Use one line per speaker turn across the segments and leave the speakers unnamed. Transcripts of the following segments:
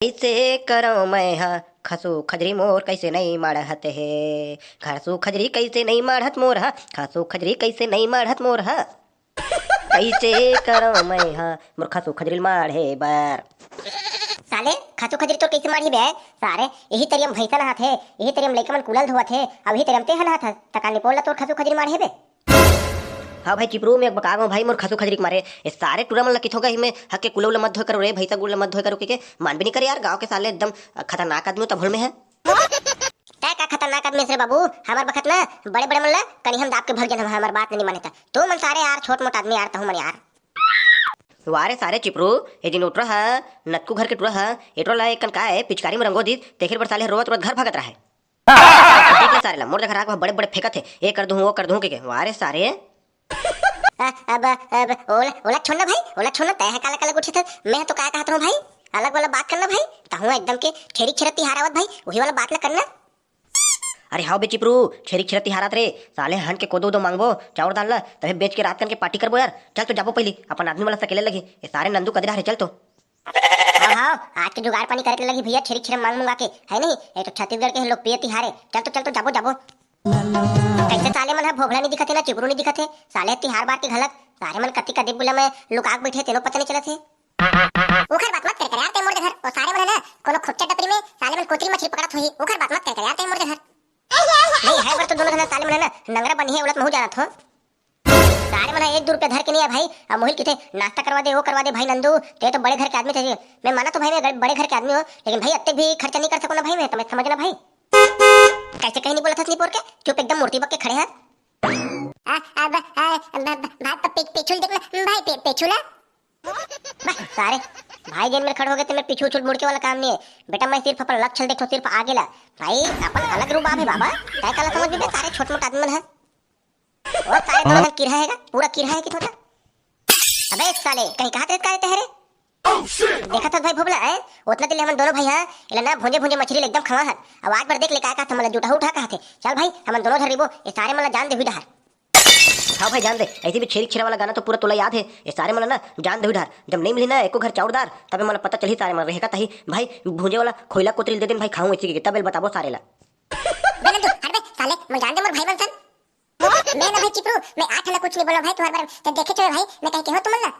कैसे करो मैं हा खसू खजरी मोर कैसे नहीं मढ़त है। खसू खजरी कैसे नहीं मढ़त मोर हा, खसू खजरी कैसे नहीं मढ़त मोर हा। कैसे करो मैं हा मोर खसू खजरी माढ़े बर।
साले खातू खजरी तो कैसे मारी बे सारे यही तरियम भैसा नहात है, यही तरियम लइका मन कुलल धोवत है, अब यही तरियम ते नहात है तकाने पोला तोर खातू खजरी मारे बे।
हाँ भाई चिपरू में बकाग में भाई मोर खसू खजरी के मारे ये सारे टूरा मन किथो गई में हके कुलौल मत धोय करो रे भैसा गुल मत धोय करो के मान भी नहीं करे यार। गांव के साले एकदम खतरनाक आदमी तो भूल में है।
तय का खतरनाक आदमी से बाबू हमार बखत ना बड़े बड़े मन ला कनी हम दाप के भग जन हमार बात नहीं माने तो मन सारे यार छोट मोट आदमी यार तहु मन यार।
वारे सारे चिपरू ये दिन उठरा है नक्कू घर के टूरा है एटरो ला एक का है पिचकारी में रंगो दी तेखिर पर साले रोत रोत घर भगत रहा है। देख ले सारे ला मोर देखा बड़े बड़े फेंकत है ये कर दूं वो कर दूं के वारे सारे
अब ओला ओला छोड़ना भाई, ओला छोड़ना तय है काला काला गुच्छे थे मैं तो क्या कहता हूँ भाई अलग वाला बात करना भाई तहु एकदम के छेरी छरती हारावत भाई वही वाला बात ला करना।
अरे हाँ बे चिपरू छेरी छरती हारत रे साले हन के कोदो दो मांगबो चाउर दाल ला तभी बेच के रात कन के पार्टी करबो यार। चल तो जाबो पहली अपन आदमी वाला सकेले लगी ये सारे नंदू कदरा रे चल तो।
हाँ हाँ आज के जुगाड़ पानी करे लगी भैया छेरी छेरा मांग मंगा के है नहीं ये तो छत्तीसगढ़ के लोग पियती हारे। चल तो जाबो जाबो कैसे साले मन भोगला नहीं दिखत है ना चिपरू नहीं दिखत है साले तिहार बार के घलक सारे मन कत्ती कदे बुला में लोग आग बैठे तेनो पता नहीं चलत है। ओखर बात मत कर यार ते मोर घर ओ सारे मन ना कोनो खुच्चा टपरी में साले मन कोतरी मछली पकड़त होई ओखर बात मत कर यार ते मोर घर नहीं है बर तो दोनों जन साले मन ना नंगरा बनी है उलट महू जानत हो सारे मन 1-2 रुपया धर के नहीं है भाई। अब मोहिल किथे नाश्ता करवा दे वो करवा दे भाई नंदू ते तो बड़े घर के आदमी थे मैं माना तो भाई मैं बड़े घर के आदमी हो लेकिन भाई अत्ते भी खर्चा नहीं कर सको ना भाई मैं तुम्हें समझना भाई कैसे कहीं नहीं बोला था स्नीपोर के चुप एकदम मूर्ति बक के खड़े हैं। भाई पेछुल देखना भाई पेछुला सारे भाई गेम में खड़े हो गए तो मैं पीछू छुट मुड़ के वाला काम नहीं है बेटा मैं सिर्फ अपन लक्षण देखो सिर्फ आगे ला भाई अपन अलग रूप है बाबा क्या काला समझ भी सारे छोट मोट आदमी है और सारे दोनों किरा हैगा पूरा किरा है कि थोड़ा। अबे साले कहीं कहां थे ठहरे देखा था भाई भोबला है उतना दिल हम दोनों भाई हैं इला ना भुंजे भुंजे मछली एकदम खवा है अब आज बार देख ले का था मतलब जूठा उठा कहा थे चल भाई हम दोनों धर रिबो ये सारे मतलब जान दे हुई डहर।
हाँ भाई जान दे ऐसे भी छेरी छेरा वाला गाना तो पूरा तोला याद है ये सारे मन ना जान दे ढार जब नहीं मिली ना एको घर चाउरदार तबे मन पता चली सारे मन रहेगा तही भाई भूंजे वाला खोइला कोतरी दे दिन भाई खाऊं इसी के तबे बताबो सारे ला
बेने तू हट बे साले मैं जान दे मोर भाई बनसन मैं ना भाई चिपरू मैं आठ ना कुछ नहीं बोला भाई तुम्हारे बारे में देखे चलो भाई मैं कह के हो तुम ना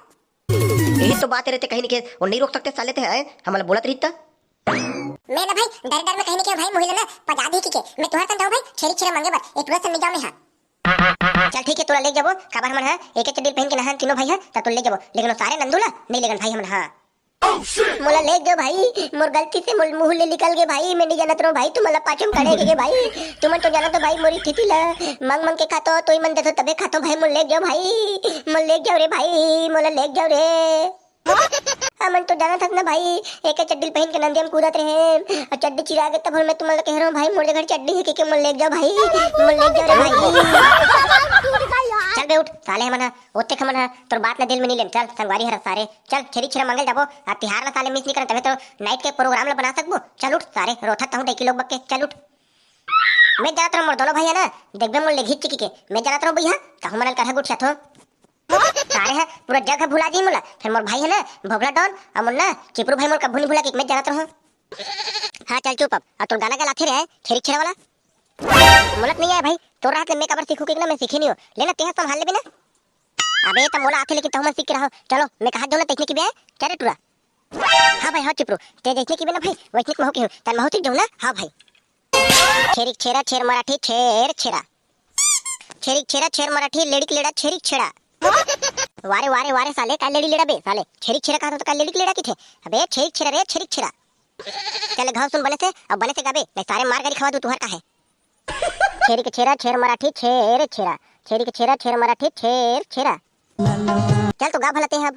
यही तो बात रहते कहीं नहीं के और नहीं रोक सकते साले थे हैं हमारा बोलत रहीता
मैं ना भाई डर डर में कहीं नहीं के भाई मोहिला ना पजा दी के मैं तुम्हारे संग भाई छेरी छेरा मांगे बस एक पूरा संग जाओ में हां चल ठीक है तोला ले जाबो खबर हमन है एक एक चड्डी पहन के नहान तीनों भाई है त तो ले जाबो लेकिन सारे नंदूला नहीं लेकिन भाई हमन हां मोला ले गयो भाई मोर गलती से मोर मुंह ले निकल गए भाई मैं नहीं जानत रो भाई तुम मला पाछम खड़े के भाई तुम तो जानत हो भाई मोरी स्थिति ला मंग मंग के खातो तोई मन देतो तबे खातो भाई मोल ले गयो भाई मोल ले गयो रे भाई मोला ले गयो रे हमन तो जाना था ना भाई एक चड्डी पहन के नंदी हम कूदत रहे और चड्डी चिरा गए तब मैं तुम्हारा कह रहा हूं भाई मोरे घर चड्डी है के मोल ले जाओ भाई मोल ले जाओ रे भाई चल बे उठ साले मना ओते खमना तोर बात ना दिल में नहीं लेन चल संगवारी हर सारे चल छेरी छेरा मंगल जाबो आ तिहार ला साले मिस नहीं करत तबे तो नाइट के प्रोग्राम ला बना सकबो चल उठ सारे रोथा हूं डेकी लोग बक्के चल उठ मैं जानत रहो मोर दोनों भाई है ना देखबे मोल ले घिच के मैं जानत रहो भैया कहूं मनल करहा गुट छथो सारे है पूरा जगह भुला दी मोला फिर मोर भाई है ना भोगला डॉन और मुन्ना चिपरू भाई मोर कभू नहीं भुला के मैं जानत रहो। हां चल चुप अब तोर गाना गलाथे रे छेरी छेरा वाला मोलत नहीं है भाई तोर रात में कबर सीखू के ना मैं सीखे नहीं हो लेना ते संभाल ले बिना अबे त मोला आथे लेकिन तहु मन सीख के रहो चलो मैं कहा दो ना तकनीक बे क्या रे टुरा। हां भाई हां चिपरू ते देखने की बिना भाई वैसे महू के तन महू ठीक जो ना हां भाई छेरी छेरा छेर मराठी छेर छेरा छेरी छेरा छेर मराठी लेडी लेड़ा छेरी छेड़ा वारे वारे वारे साले का लेडी लेड़ा बे साले छेरी छेरा का तो का लेडी लेड़ा की थे अबे छेरी छेरा रे छेरी छेरा चल घाव सुन बने से अब बने से गाबे नहीं सारे मार गाड़ी खवा दू तुहर का है छेरी के छेरा छेर मराठी छेर छेरा छेरी के छेरा छेर मराठी छेर छेरा चल तो गा भलाते हैं अब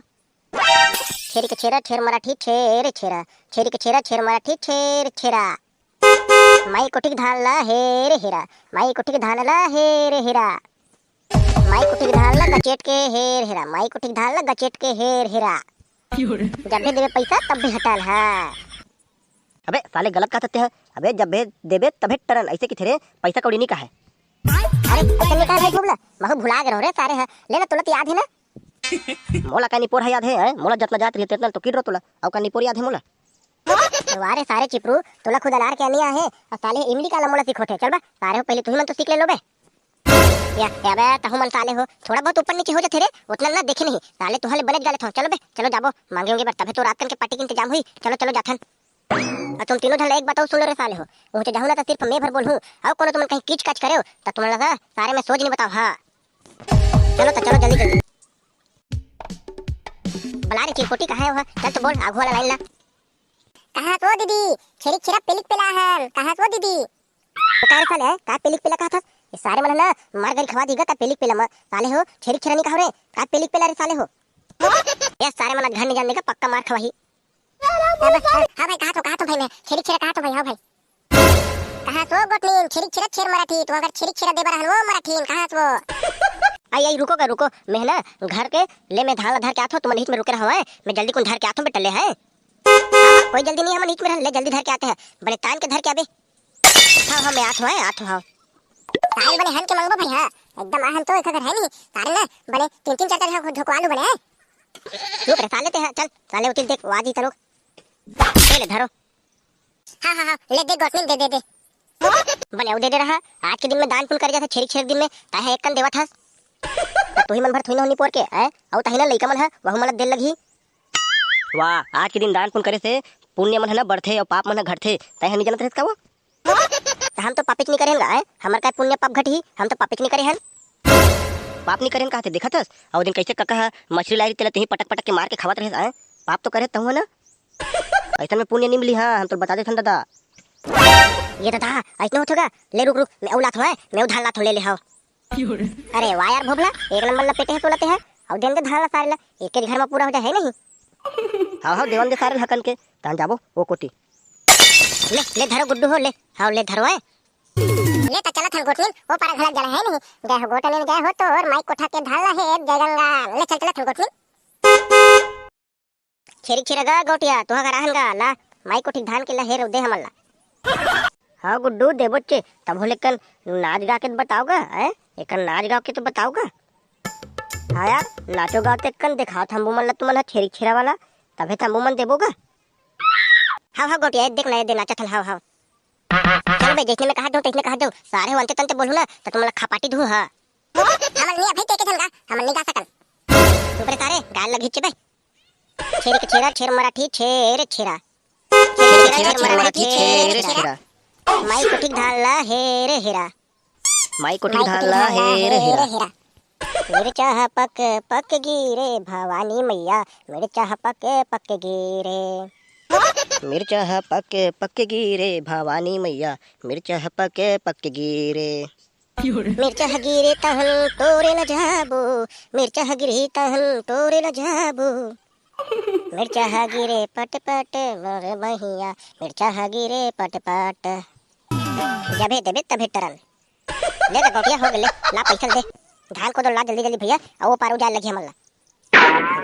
छेरी के छेरा छेर मराठी छेर छेरा छेरी के छेरा छेर मराठी छेर छेरा माई कोठी धान ला हेर हेरा माई कोठी धान ला हेर हेरा माई कुटी धान ला गचेट के हेर हेरा माई कुटी धान ला गचेट के हेर हेरा जब भी देवे पैसा तब भी हटाल है।
अबे साले गलत कहते हैं अबे जब भी देवे तबे टरन ऐसे की थे पैसा कौड़ी नहीं का है।
अरे ऐसे निकाल भाई भोबला महू भुला गए रे सारे है लेना तुलत याद है ना
मोला का निपोर है याद है मोला जतना जात रही तेतना तो किड रो तोला औ का निपोर याद है मोला
वारे सारे चिपरू तोला खुद अलार के अनिया है और साले इमली का लमोड़ा सिखोटे चल बा सारे हो पहले तू ही मन तो सीख ले लो बे या बे तहु मन साले हो थोड़ा बहुत ऊपर नीचे हो जाते रे उतना ना देखे नहीं साले तू हले बने गाले थो चलो बे चलो जाबो मांगे होंगे तबे तो रात कन के पार्टी के इंतजाम हुई चलो चलो जाथन और तुम तीनों ढल एक बताओ सुन लो रे साले हो मुझे जाहू ना तो सिर्फ मैं भर बोलूं और कोनो तुम कहीं कीच काच करे हो तो तुम लगा सारे में सोच नहीं बताओ हां चलो तो चलो जल्दी जल्दी बला रे चिरपोटी कहां है वो चल तो बोल आगू वाला लाइन ला कहां तो दीदी छेरी छेरा पेलिक पेला है कहां तो दीदी तो कार साले है का पेलिक पेला कहा था ये सारे मन ना मार गल खवा दीगा का पेलिक पेला म साले हो छेरी छेरा नहीं कहो रे का पेलिक पेला रे साले हो ये सारे मन घर नहीं जानने का पक्का मार खवाही हां भाई कहा तो भाई मैं छेरी छेरा कहा तो भाई हां भाई कहा तो गोटनीन छेरी छेरा छेर मराठी तू अगर छेरी छेरा देबर हन वो मराठीन कहा तो आई रुको मैं ना घर के ले मैं धान धर के आथो तुम हित में रुके रहो है मैं जल्दी कौन धर के आथो बेटले है कोई जल्दी नहीं हम हित में ले जल्दी धर के आते हैं बड़े तान के धर के आबे हां मैं आथो हां तारे बने हन के मंगबो भाई हां एकदम आहन तो एक अगर है नहीं तारे ना बने तीन चार चार ढोकवालू बने रुक रे साले ते चल साले उतिल देख वाजी चलो ले धरो हां ले दे गोटनी दे बने दे रहा आज के दिन में दान पुण्य कर जाता छेरी छेर दिन में ताहे एक कन देवा था तू ही मन भर थुइनो नहीं पोर के है औ ताही ना लइका मन है वहु मन देल लगी
वाह आज के दिन दान पुण्य करे से पुण्य मन है ना बढ़थे और पाप मन है घटथे ताही नहीं जानत रहत का वो
तो हम तो पापिच नहीं करेंगे है हमर का पुण्य पाप घटी हम तो पापिच नहीं करे हन
पाप नहीं करेन कहते देखतस और दिन कैसे कका मछली लाई तेला तही पटक पटक के मार के खावत रहे है पाप तो करे तहु ना ऐसा में पुण्य नहीं मिली हां हम तो बता देथन दादा
ये दादा ऐसा होगा ले रुक मैं औलात है मैं उधार लात ले हां अरे वाह यार भोगला एक नंबर लपेटे है तोलते है और देन दे धान ला सारे ला एक के घर में पूरा हो जाए है नहीं
हां देवन दे सारे हकन के तान जाबो वो कोटी
ले धरो गुड्डू हो ले हां ले धरो है ले तो चला थन गोटनी वो पारा घर जाना है नहीं गए हो गोटनी गए हो तो और माइक कोठा के धान ला है जय गंगा ले चल चला थन गोटनी छेरी छेरगा गोटिया तो अगर रहनगा ला माइक कोठी धान के ला हेर दे हमला हाँ गुड्डू दे बच्चे तब हो लेकिन नाच गा के बताओगा हैं एक नाच गा के तो बताओगा हाँ यार नाचो गा के कन दिखाओ थम्बू मन तुम मन छेरी छेरा वाला तबे थम्बू मन देबोगा हाँ गोटिया देख ना दे नाचा थन हाँ चल बे जैसे मैं कहा दो तैसे कहा दो सारे वंते तंते बोलू ना तो तुम खपाटी धू हाँ हमन नहीं अभी के थन गा हमन नहीं गा सकन ऊपर सारे गाल लगी छे बे छेरी के छेरा छेर मराठी छेर छेरा छेर मराठी छेर छेरा माई कोठी ढाला हेरे हेरा
माई कोठी ढाला हेरे हेरा
मेरे चाह पक पक गिरे भवानी मैया मेरे चाह पक पक गिरे
मिर्चा पके पके गिरे भवानी मैया मिर्चा पके पके गिरे
मिर्चा गिरे तहन तोरे न जाबो मिर्चा गिरे तहन तोरे न जाबो मिर्चा गिरे पट पट मोरे मैया मिर्चा गिरे पट पट जबे देबे तबे टरन ले तो गोटिया हो गेले ला पैसा दे धान को तो ला जल्दी जल्दी भैया और वो पार उजाल लगी हमला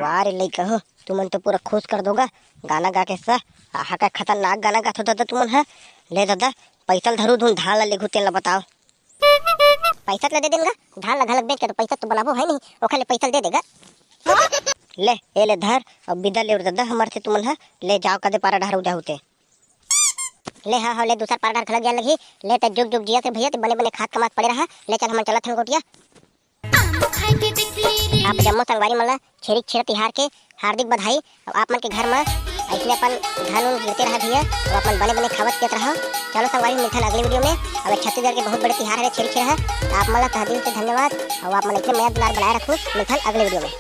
वाह रे लइका हो तुमन तो पूरा खुश कर दोगा गाना गा के सा आहा का खतरनाक गाना गाथो दादा तुमन है ले दादा पैसा धरू धून धान ला ले घुतेन ला बताओ पैसा ले दे देंगा धान लगा लग बेच के तो पैसा तो बनाबो है नहीं ओखा ले पैसा दे देगा ले ए ले धर और बिदा ले दादा हमार से तुमन है ले जाओ कदे पारा ढार उजा होते ले हाँ ले दूसरा पारा ढार खलग जा लगी ले त जुग जुग जिया से भैया ते बने बने खाद कमात पड़े रहा ले चल हम चला थन गोटिया आप जम्मो संगवारी मला छेरी छेरा तिहार के हार्दिक बधाई और आप मन के घर में ऐसे अपन धान उन गिरते रहा भैया और अपन बने बने खावत देते रहो चलो संगवारी मिलथन अगले वीडियो में अब छत्तीसगढ़ के बहुत बड़े तिहार है छेरी छेरा आप मला तहे दिल से धन्यवाद और आप मन इतने मेहनत बनाए रखो मिलथन अगले वीडियो में।